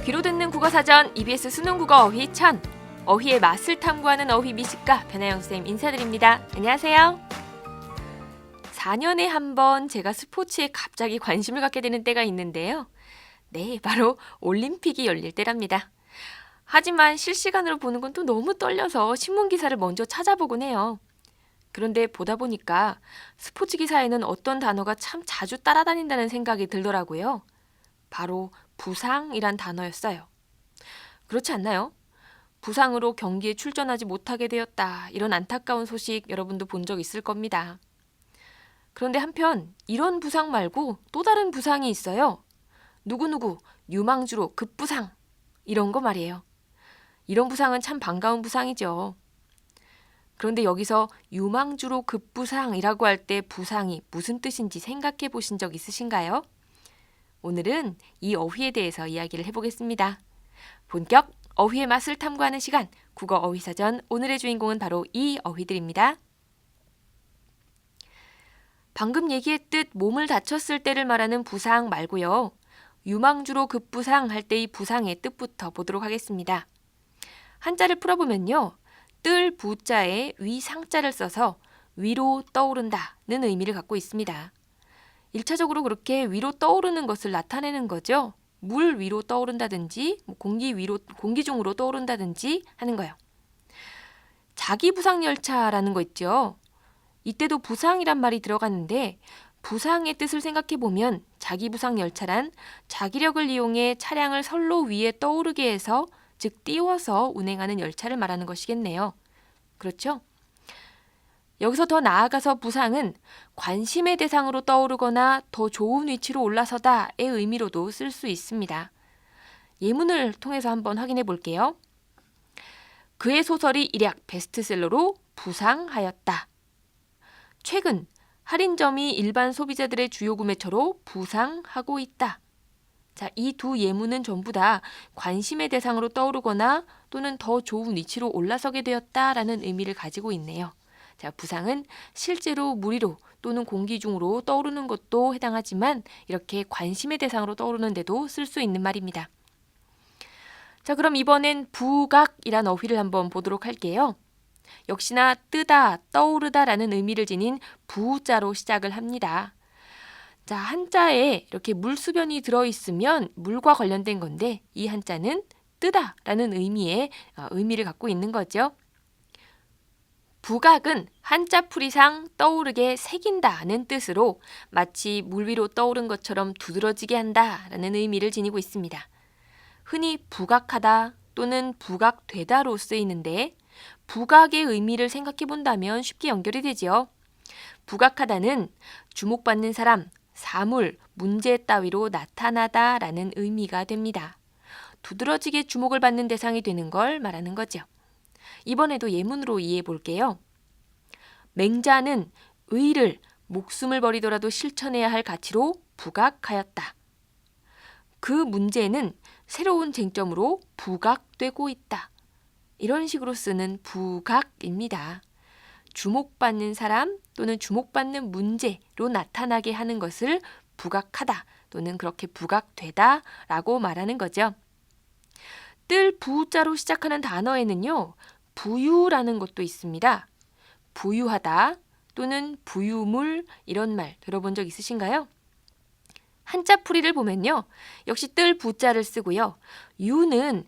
귀로 듣는 국어사전 EBS 수능국어 어휘 1000. 어휘의 맛을 탐구하는 어휘 미식가 변하영쌤 인사드립니다. 안녕하세요. 4년에 한 번 제가 스포츠에 갑자기 관심을 갖게 되는 때가 있는데요. 네, 바로 올림픽이 열릴 때랍니다. 하지만 실시간으로 보는 건 또 너무 떨려서 신문 기사를 먼저 찾아보곤 해요. 그런데 보다 보니까 스포츠 기사에는 어떤 단어가 참 자주 따라다닌다는 생각이 들더라고요. 바로 부상이란 단어였어요. 그렇지 않나요? 부상으로 경기에 출전하지 못하게 되었다. 이런 안타까운 소식 여러분도 본 적 있을 겁니다. 그런데 한편 이런 부상 말고 또 다른 부상이 있어요. 누구누구 유망주로 급부상 이런 거 말이에요. 이런 부상은 참 반가운 부상이죠. 그런데 여기서 유망주로 급부상이라고 할 때 부상이 무슨 뜻인지 생각해 보신 적 있으신가요? 오늘은 이 어휘에 대해서 이야기를 해보겠습니다. 본격 어휘의 맛을 탐구하는 시간, 국어 어휘사전 오늘의 주인공은 바로 이 어휘들입니다. 방금 얘기했듯 몸을 다쳤을 때를 말하는 부상 말고요. 유망주로 급부상 할 때의 부상의 뜻부터 보도록 하겠습니다. 한자를 풀어보면요. 뜰 부자에 위상자를 써서 위로 떠오른다는 의미를 갖고 있습니다. 1차적으로 그렇게 위로 떠오르는 것을 나타내는 거죠. 물 위로 떠오른다든지 공기 중으로 떠오른다든지 하는 거예요. 자기부상열차라는 거 있죠. 이때도 부상이란 말이 들어갔는데 부상의 뜻을 생각해보면 자기부상열차란 자기력을 이용해 차량을 선로 위에 떠오르게 해서 즉 띄워서 운행하는 열차를 말하는 것이겠네요. 그렇죠? 여기서 더 나아가서 부상은 관심의 대상으로 떠오르거나 더 좋은 위치로 올라서다의 의미로도 쓸 수 있습니다. 예문을 통해서 한번 확인해 볼게요. 그의 소설이 일약 베스트셀러로 부상하였다. 최근 할인점이 일반 소비자들의 주요 구매처로 부상하고 있다. 자, 이 두 예문은 전부 다 관심의 대상으로 떠오르거나 또는 더 좋은 위치로 올라서게 되었다라는 의미를 가지고 있네요. 자, 부상은 실제로 물 위로 또는 공기 중으로 떠오르는 것도 해당하지만 이렇게 관심의 대상으로 떠오르는 데도 쓸 수 있는 말입니다. 자, 그럼 이번엔 부각이란 어휘를 한번 보도록 할게요. 역시나 뜨다, 떠오르다라는 의미를 지닌 부자로 시작을 합니다. 자, 한자에 이렇게 물수변이 들어있으면 물과 관련된 건데 이 한자는 뜨다라는 의미를 갖고 있는 거죠. 부각은 한자풀이상 떠오르게 새긴다는 뜻으로 마치 물 위로 떠오른 것처럼 두드러지게 한다라는 의미를 지니고 있습니다. 흔히 부각하다 또는 부각되다로 쓰이는데 부각의 의미를 생각해 본다면 쉽게 연결이 되죠. 부각하다는 주목받는 사람, 사물, 문제 따위로 나타나다라는 의미가 됩니다. 두드러지게 주목을 받는 대상이 되는 걸 말하는 거죠. 이번에도 예문으로 이해해 볼게요. 맹자는 의를 목숨을 버리더라도 실천해야 할 가치로 부각하였다. 그 문제는 새로운 쟁점으로 부각되고 있다. 이런 식으로 쓰는 부각입니다. 주목받는 사람 또는 주목받는 문제로 나타나게 하는 것을 부각하다 또는 그렇게 부각되다 라고 말하는 거죠. 뜰 부자로 시작하는 단어에는요. 부유라는 것도 있습니다. 부유하다 또는 부유물 이런 말 들어본 적 있으신가요? 한자풀이를 보면요. 역시 뜰 부자를 쓰고요. 유는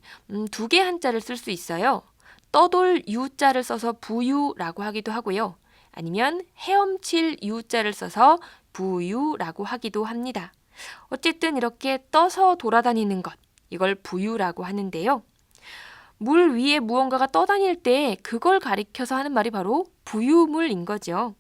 두 개 한자를 쓸 수 있어요. 떠돌 유자를 써서 부유라고 하기도 하고요. 아니면 헤엄칠 유자를 써서 부유라고 하기도 합니다. 어쨌든 이렇게 떠서 돌아다니는 것, 이걸 부유라고 하는데요. 물 위에 무언가가 떠다닐 때 그걸 가리켜서 하는 말이 바로 부유물인 거죠.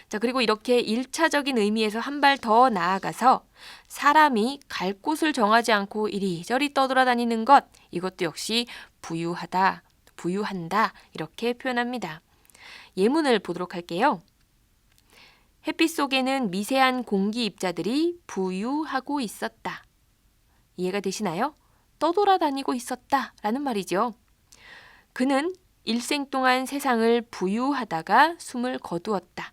자, 그리고 이렇게 1차적인 의미에서 한 발 더 나아가서 사람이 갈 곳을 정하지 않고 이리저리 떠돌아다니는 것, 이것도 역시 부유하다, 부유한다 이렇게 표현합니다. 예문을 보도록 할게요. 햇빛 속에는 미세한 공기 입자들이 부유하고 있었다. 이해가 되시나요? 떠돌아다니고 있었다 라는 말이죠. 그는 일생 동안 세상을 부유하다가 숨을 거두었다.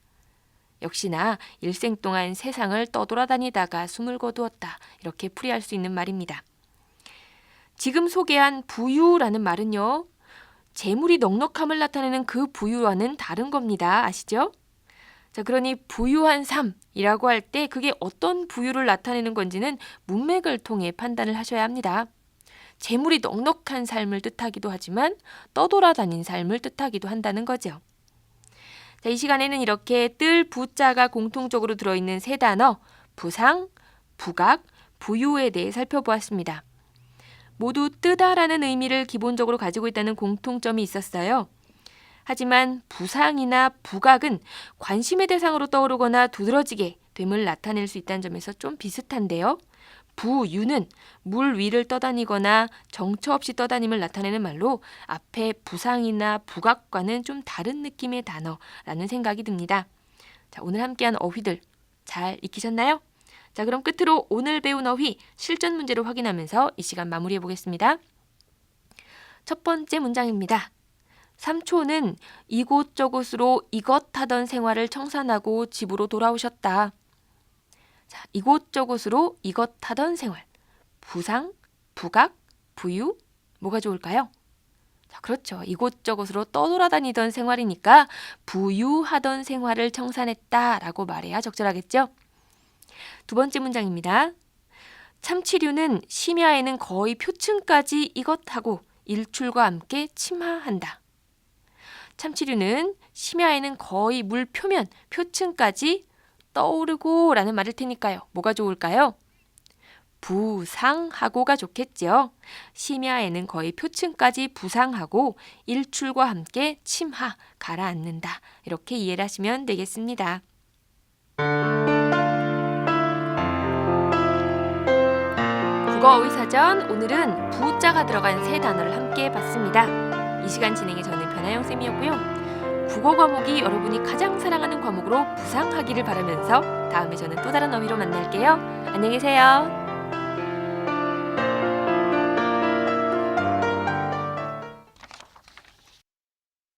역시나 일생 동안 세상을 떠돌아다니다가 숨을 거두었다. 이렇게 풀이할 수 있는 말입니다. 지금 소개한 부유라는 말은요, 재물이 넉넉함을 나타내는 그 부유와는 다른 겁니다. 아시죠? 자, 그러니 부유한 삶이라고 할 때 그게 어떤 부유를 나타내는 건지는 문맥을 통해 판단을 하셔야 합니다. 재물이 넉넉한 삶을 뜻하기도 하지만 떠돌아다닌 삶을 뜻하기도 한다는 거죠. 자, 이 시간에는 이렇게 뜰 부자가 공통적으로 들어있는 세 단어 부상, 부각, 부유에 대해 살펴보았습니다. 모두 뜨다라는 의미를 기본적으로 가지고 있다는 공통점이 있었어요. 하지만 부상이나 부각은 관심의 대상으로 떠오르거나 두드러지게 됨을 나타낼 수 있다는 점에서 좀 비슷한데요. 부유는 물 위를 떠다니거나 정처 없이 떠다님을 나타내는 말로 앞에 부상이나 부각과는 좀 다른 느낌의 단어라는 생각이 듭니다. 자, 오늘 함께한 어휘들 잘 익히셨나요? 자, 그럼 끝으로 오늘 배운 어휘 실전 문제로 확인하면서 이 시간 마무리해 보겠습니다. 첫 번째 문장입니다. 삼촌은 이곳저곳으로 이것 하던 생활을 청산하고 집으로 돌아오셨다. 자, 이곳저곳으로 이것 하던 생활. 부상, 부각, 부유, 뭐가 좋을까요? 자, 그렇죠. 이곳저곳으로 떠돌아다니던 생활이니까 부유하던 생활을 청산했다라고 말해야 적절하겠죠? 두 번째 문장입니다. 참치류는 심야에는 거의 표층까지 이것하고 일출과 함께 침하한다. 참치류는 심야에는 거의 물 표면, 표층까지 떠오르고 라는 말일 테니까요. 뭐가 좋을까요? 부상하고가 좋겠죠. 심야에는 거의 표층까지 부상하고 일출과 함께 침하, 가라앉는다. 이렇게 이해를 하시면 되겠습니다. 국어어휘사전 오늘은 부자가 들어간 세 단어를 함께 봤습니다. 이 시간 진행의 저는 변아영쌤이었고요. 국어 과목이 여러분이 가장 사랑하는 과목으로 부상하기를 바라면서 다음에 저는 또 다른 어휘로 만날게요. 안녕히 계세요.